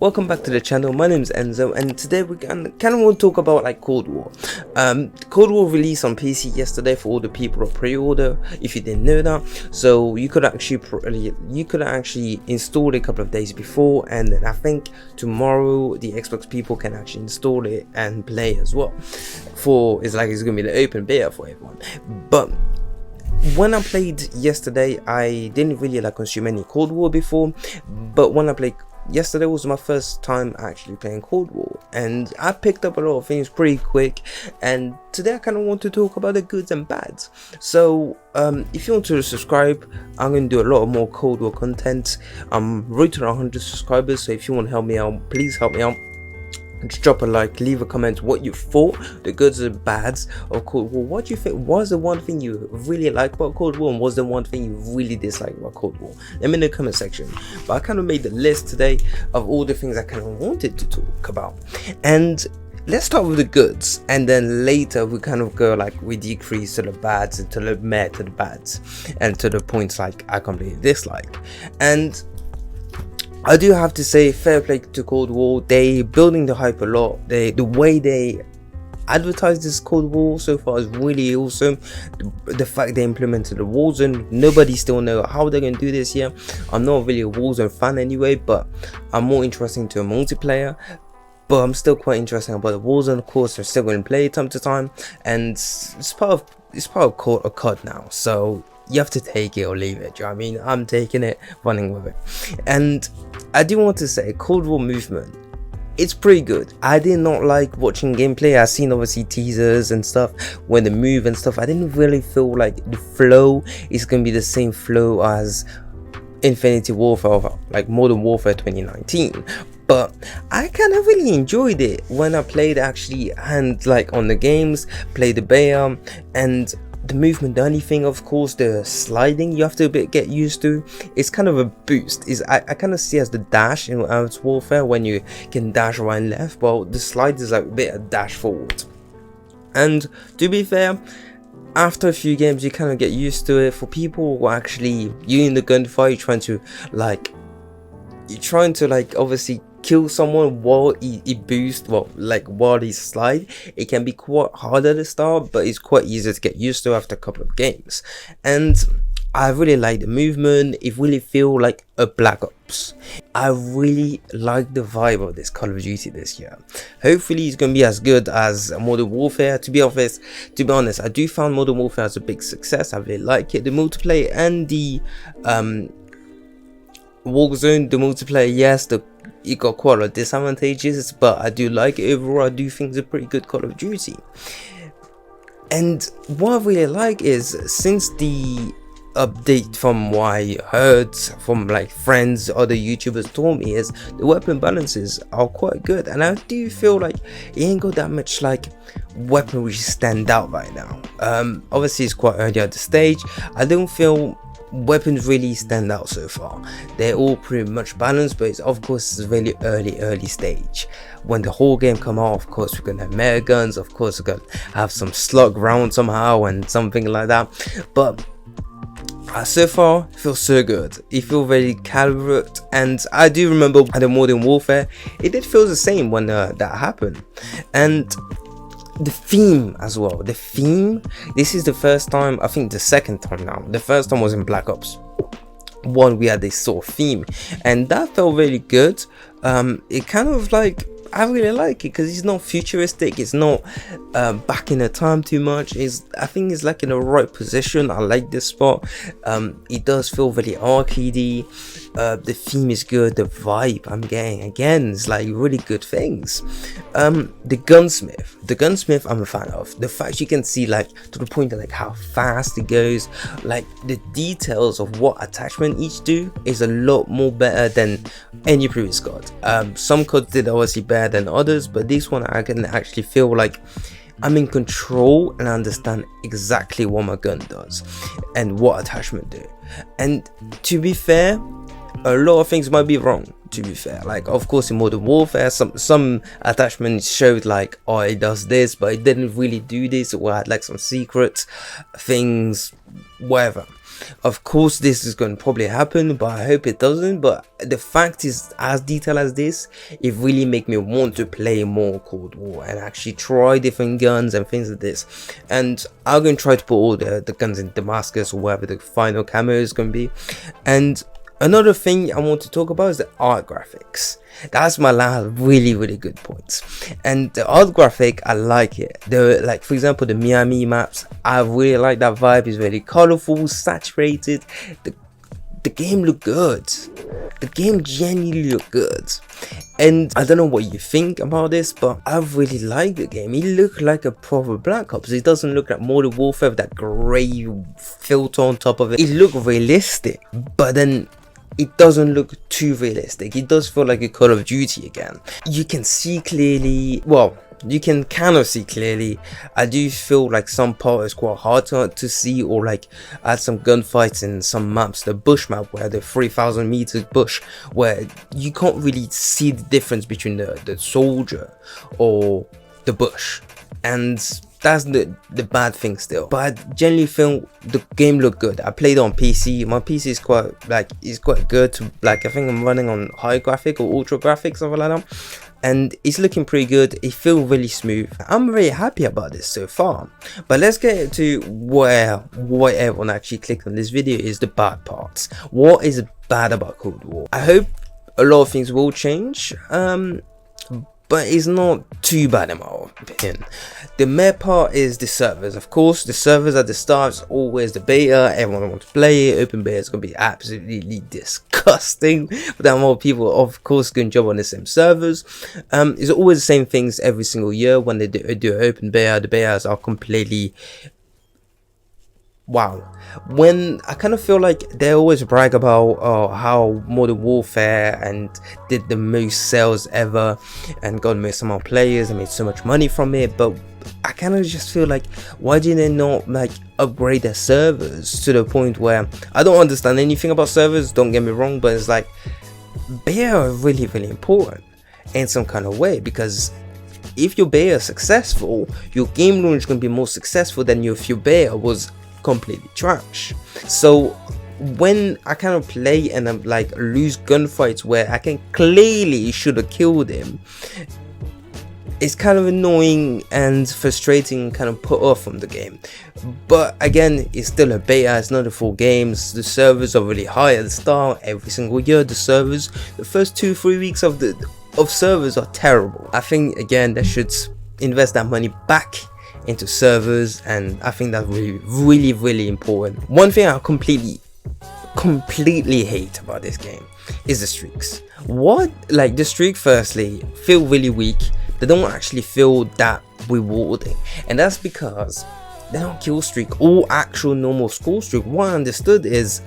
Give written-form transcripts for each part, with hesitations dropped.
Welcome back to the channel. My name is Enzo, and today we kind of want to talk about like Cold War. Cold War released on PC yesterday for all the people of pre-order. If you didn't know that, so you could actually install it a couple of days before, and then I think tomorrow the Xbox people can actually install it and play as well. It's gonna be the open beta for everyone. But when I played yesterday, I didn't really consume any Cold War before, but when I played yesterday was my first time actually playing Cold War, and I picked up a lot of things pretty quick. And today I kind of want to talk about the goods and bads. So if you want to subscribe, I'm going to do a lot of more Cold War content. I'm right to 100 subscribers, so if you want to help me out, please help me out. Just drop a like, leave a comment what you thought, the goods and bads of Cold War. What do you think was the one thing you really liked about Cold War, and was the one thing you really disliked about Cold War? Let me in the comment section. But I kind of made the list today of all the things I kind of wanted to talk about. And let's start with the goods, and then later we kind of go we decrease to the bads, and to the meh to the bads, and to the points I completely dislike. And I do have to say, fair play to Cold War. They building the hype a lot. The way they advertise this Cold War so far is really awesome. The fact they implemented the Warzone, nobody still know how they're gonna do this yet. I'm not really a Warzone fan anyway, but I'm more interested to a multiplayer. But I'm still quite interested about the Warzone. Of course, they're still going to play it time to time, and it's part of a COD now. So you have to take it or leave it. Do you know what I mean? I'm taking it, running with it. And I do want to say, Cold War movement, it's pretty good. I did not like watching gameplay. I've seen obviously teasers and stuff when they move and stuff. I didn't really feel like the flow is going to be the same flow as Infinity Warfare, like Modern Warfare 2019. But I kind of really enjoyed it when I played actually, and on the games, played the beta, and the movement. The only thing, of course, the sliding you have to get used to. It's kind of a boost. I kind of see as the dash in Advanced Warfare, when you can dash right and left. Well, the slide is like a bit of dash forward. And to be fair, after a few games you kind of get used to it. For people who are actually, you in the gunfight, you're trying to obviously kill someone while he boosts, while he slide. It can be quite hard at the start, but it's quite easy to get used to after a couple of games. And I really like the movement. It really feels like a Black Ops. I really like the vibe of this Call of Duty this year. Hopefully it's going to be as good as Modern Warfare. To be honest, I do find Modern Warfare as a big success. I really like it. The multiplayer and the Warzone, the multiplayer, yes, it got quite a lot of disadvantages, but I do like it overall. I do think it's a pretty good Call of Duty. And what I really like is, since the update, from what I heard from friends, other YouTubers told me, is the weapon balances are quite good, and I do feel like it ain't got that much weapon which stand out right now. Obviously it's quite early at the stage. I don't feel weapons really stand out so far. They're all pretty much balanced, but of course it's a really early stage. When the whole game come out, of course we're gonna have mega guns, of course we're gonna have some slug round somehow and something like that. But so far it feels so good. It feels very calibrate, and I do remember at the Modern Warfare it did feel the same when that happened. And the theme as well, this is the first time, I think the second time now. The first time was in Black Ops 1, we had this sort of theme, and that felt really good. It kind of I really like it because it's not futuristic, it's not back in the time too much. I think it's in the right position. I like this spot. It does feel very arcadey. The theme is good. The vibe I'm getting, again, is really good things. The gunsmith I'm a fan of. The fact you can see to the point of how fast it goes, the details of what attachment each do is a lot more better than any previous COD. Some CODs did obviously better than others, but this one I can actually feel I'm in control and I understand exactly what my gun does and what attachment do. And to be fair, a lot of things might be wrong, to be fair. Of course in Modern Warfare some attachments showed oh, it does this, but it didn't really do this, or had some secret things, whatever. Of course this is going to probably happen, but I hope it doesn't. But the fact is, as detailed as this, it really make me want to play more Cold War and actually try different guns and things like this. And I'm going to try to put all the guns in Damascus or whatever the final camo is going to be. And another thing I want to talk about is the art graphics. That's my last really good points. And the art graphic, I like it. Like for example, the Miami maps, I really like that vibe. It's very colorful, saturated. The game look good. The game genuinely look good. And I don't know what you think about this, but I really like the game. It look like a proper Black Ops. It doesn't look like Modern Warfare with that grey filter on top of it. It look realistic, but then it doesn't look too realistic. It does feel like a Call of Duty again. You can see clearly, well, you can kind of see clearly. I do feel like some part is quite hard to see, or like I had some gunfights in some maps, the bush map where the 3,000 meters bush, where you can't really see the difference between the soldier or the bush, and that's the bad thing still. But I generally feel the game looked good. I played it on PC. My PC is quite good to, like, I think I'm running on high graphic or ultra graphics, something like that, and it's looking pretty good. It feels really smooth. I'm very happy about this so far. But let's get to why everyone actually clicked on this video is the bad parts. What is bad about Cold War? I hope a lot of things will change, but it's not too bad in my opinion. The main part is the servers. Of course, the servers at the start is always the beta. Everyone wants to play it. Open beta is going to be absolutely disgusting. But then more people, of course, going to jump on the same servers. It's always the same things every single year when they do open beta. The betas are completely... wow. When I kind of feel like they always brag about how Modern Warfare and did the most sales ever and got most amount of players and made so much money from it, but I kind of just feel like, why did they not like upgrade their servers to the point where I don't understand anything about servers, don't get me wrong, but it's like beta are really important in some kind of way, because if your beta is successful, your game launch is going to be more successful than if your beta was completely trash. So when I kind of play and I'm like lose gunfights where I can clearly should have killed him, it's kind of annoying and frustrating, kind of put off from the game. But again, it's still a beta, it's not a full game. The servers are really high at the start. Every single year the servers, the first 2-3 weeks of servers are terrible. I think again they should invest that money back into servers, and I think that's really important. One thing I completely hate about this game is the streaks. Like the streak firstly feel really weak. They don't actually feel that rewarding, and that's because they don't kill streak or actual normal score streak. What I understood is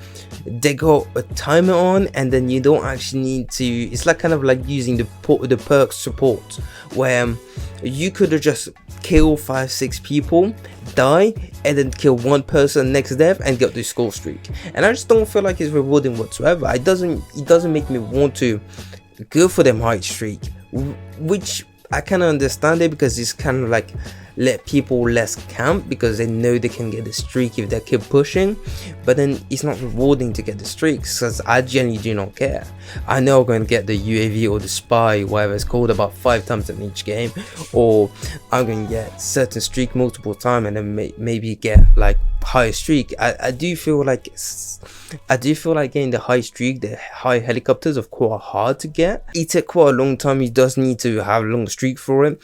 they got a timer on, and then you don't actually need to, it's like kind of like using the perk support, where you could have just kill 5-6 people, die, and then kill one person next death and get the score streak. And I just don't feel like it's rewarding whatsoever. It doesn't make me want to go for them high streak, which I kind of understand it, because it's kind of like let people less camp because they know they can get the streak if they keep pushing. But then it's not rewarding to get the streaks, because I genuinely do not care. I know I'm going to get the UAV or the spy, whatever it's called, about 5 times in each game, or I'm going to get certain streak multiple times and then maybe get like high streak. I do feel like getting the high streak, the high helicopters, are quite hard to get. It takes quite a long time. You does need to have a long streak for it,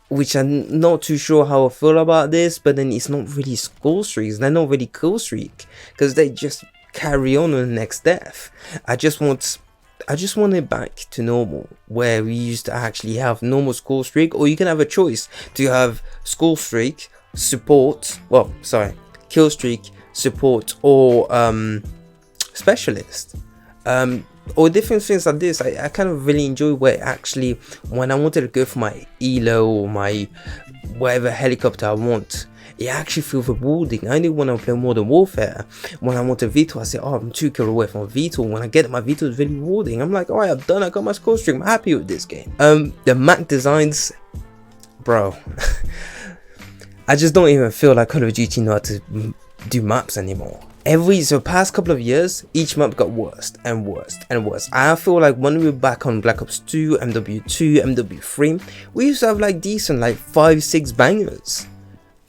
which I'm not too sure how I feel about this. But then it's not really score streaks, they're not really kill streak, because they just carry on the next death. I just want it back to normal, where we used to actually have normal score streak, or you can have a choice to have score streak, support, well sorry, kill streak, support, or specialist, or different things like this. I kind of really enjoy where actually when I wanted to go for my elo or my whatever helicopter I want, it actually feels rewarding. I only want to play Modern Warfare. When I want a Vito, I say, oh, I'm 2 kills away from a Vito. When I get my Vito, it's really rewarding. I'm like, alright, I'm done, I got my score streak, I'm happy with this game. The map designs, bro, I just don't even feel like Call of Duty know how to do maps anymore. So past couple of years, each map got worse and worse and worse. I feel like when we were back on Black Ops 2, MW2, MW3, we used to have like decent like 5-6 bangers,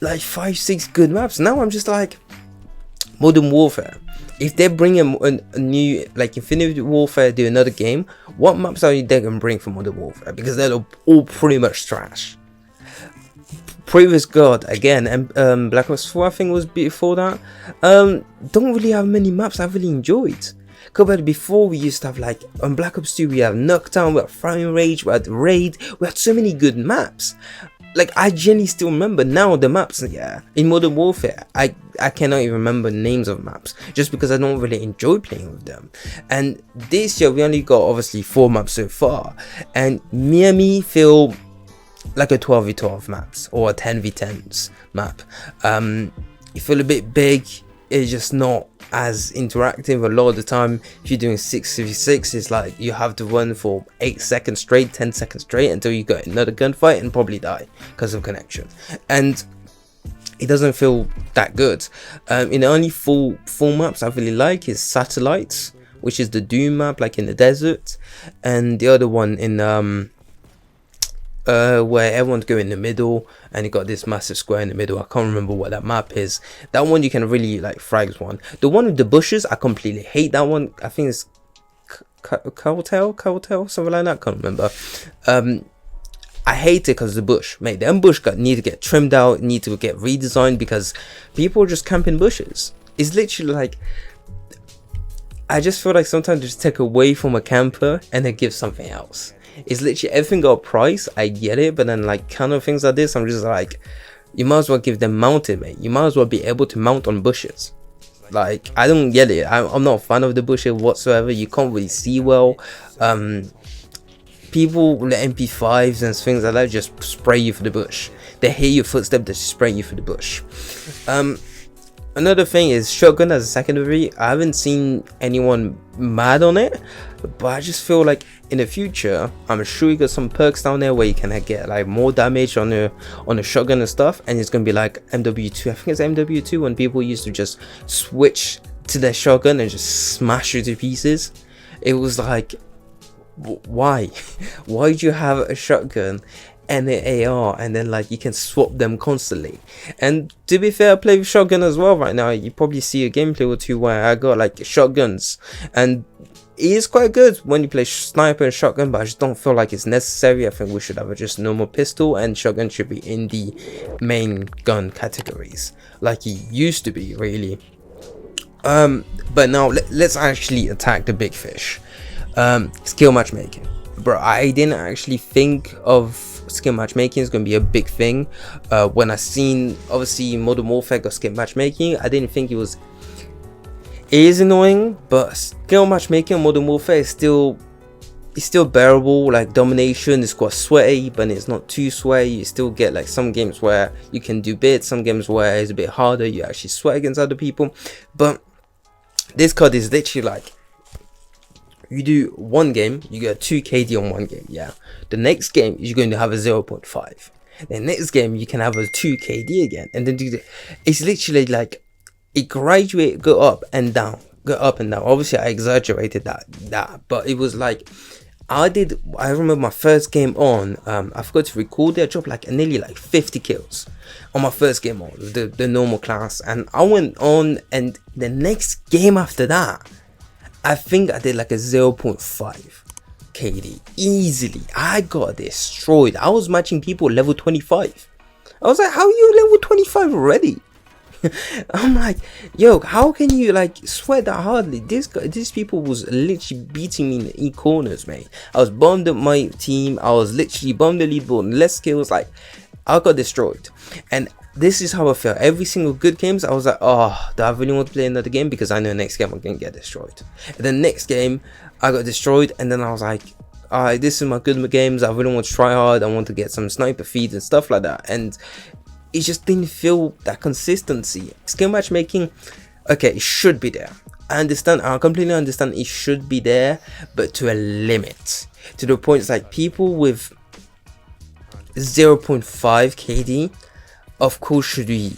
like 5-6 good maps. Now I'm just like, Modern Warfare, if they bring a new like Infinity Warfare, do another game, what maps are they gonna bring for Modern Warfare? Because they're all pretty much trash. Previous God again, and Black Ops 4 I think was before that. Don't really have many maps I really enjoyed. Compared to before, we used to have like on Black Ops 2 we have Knockdown, we had Firing Rage, we had Raid, we had so many good maps. Like I genuinely still remember now the maps. Yeah, in Modern Warfare, I cannot even remember names of maps just because I don't really enjoy playing with them. And this year we only got obviously 4 maps so far, and me feel like a 12v12 maps or a 10v10s map. You feel a bit big. It's just not as interactive. A lot of the time if you're doing 6v6, it's like you have to run for 8 seconds straight, 10 seconds straight until you get another gunfight and probably die because of connection, and it doesn't feel that good. In the only full maps I really like is Satellites, which is the Doom map like in the desert, and the other one in where everyone's going in the middle and you got this massive square in the middle. I can't remember what that map is. That one you can really like frags one. The one with the bushes, I completely hate that one. I think it's Cotail, something like that. I can't remember. I hate it because the bush, mate. Them bush need to get trimmed out, need to get redesigned because people are just camping bushes. It's literally like, I just feel like sometimes they just take away from a camper and then give something else. It's literally everything got a price. I get it, but then like kind of things like this, I'm just like, you might as well give them mounted, mate. You might as well be able to mount on bushes. Like I don't get it. I'm not a fan of the bushes whatsoever. You can't really see well. People with the MP5s and things like that just spray you for the bush. They hear your footstep, they spray you for the bush. Another thing is shotgun as a secondary. I haven't seen anyone mad on it, but I just feel like in the future, I'm sure you got some perks down there where you can get like more damage on the shotgun and stuff, and it's gonna be like MW2. I think it's MW2 when people used to just switch to their shotgun and just smash you to pieces. It was like, why? Why do you have a shotgun and an AR and then like you can swap them constantly? And to be fair, I play with shotgun as well right now. You probably see a gameplay or two where I got like shotguns, and it is quite good when you play sniper and shotgun, but I just don't feel like it's necessary. I think we should have just normal pistol, and shotgun should be in the main gun categories like it used to be, really. But now let's actually attack the big fish. Skill matchmaking, bro. I didn't actually think of skill matchmaking is gonna be a big thing. When I seen obviously Modern Warfare got skill matchmaking, I didn't think it was. It is annoying, but skill matchmaking on Modern Warfare is still bearable. Like domination is quite sweaty, but it's not too sweaty. You still get like some games where you can do bits, some games where it's a bit harder, you actually sweat against other people. But this card is literally like, you do one game, you get 2 KD on one game. Yeah, the next game you're going to have a 0.5. The next game you can have a 2 KD again, and then it's literally like it graduate, go up and down. Obviously I exaggerated that, but it was like I remember my first game on, I forgot to record it. I dropped like nearly like 50 kills on my first game on the normal class, and I went on, and the next game after that I think I did like a 0.5 KD easily. I got destroyed. I was matching people level 25. I was like, how are you level 25 already? I'm like, yo, how can you like sweat that hardly? These people was literally beating me in the corners, mate. I was bombed at my team. I was literally bombed the leaderboard, less skills. Like, I got destroyed. And this is how I felt. Every single good games, I was like, oh, do I really want to play another game? Because I know next game I'm gonna get destroyed. And then next game, I got destroyed, and then I was like, alright, this is my good games. I really want to try hard. I want to get some sniper feeds and stuff like that. And it just didn't feel that consistency. Skill matchmaking, okay, it should be there. I completely understand it should be there, but to a limit. To the point it's like people with 0.5 KD, of course should be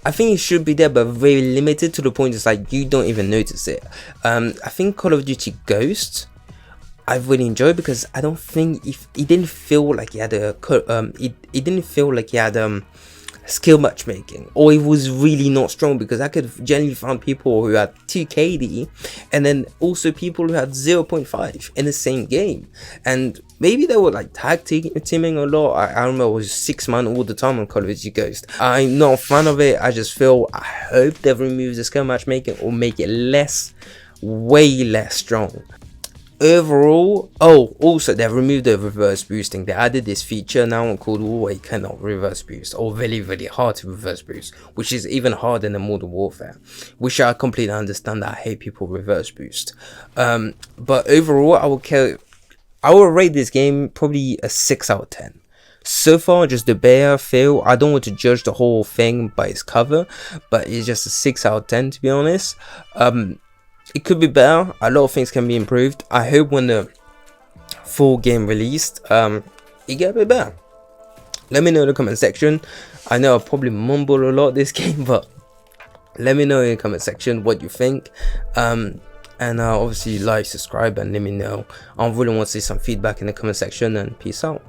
I think it should be there, but very limited, to the point it's like you don't even notice it. I think Call of Duty Ghost I've really enjoyed, because I don't think it didn't feel like he had a it didn't feel like he had skill matchmaking, or it was really not strong, because I could generally find people who had 2 KD and then also people who had 0.5 in the same game, and maybe they were like tag teaming a lot. I don't know, it was 6-man all the time on Call of Duty Ghost. I'm not a fan of it. I just feel, I hope they've removed the skill matchmaking or make it way less strong. Overall, also they've removed the reverse boosting. They added this feature now on Cold War where you cannot reverse boost, or very hard to reverse boost, which is even harder than Modern Warfare, which I completely understand. I hate people reverse boost. But overall, I will rate this game probably a 6 out of 10. So far, just the bare feel. I don't want to judge the whole thing by its cover, but it's just a 6 out of 10, to be honest. It could be better. A lot of things can be improved. I hope when the full game released, it get a bit better. Let me know in the comment section. I know I probably mumble a lot this game, but let me know in the comment section what you think. And obviously like, subscribe, and let me know. I really want to see some feedback in the comment section, and peace out.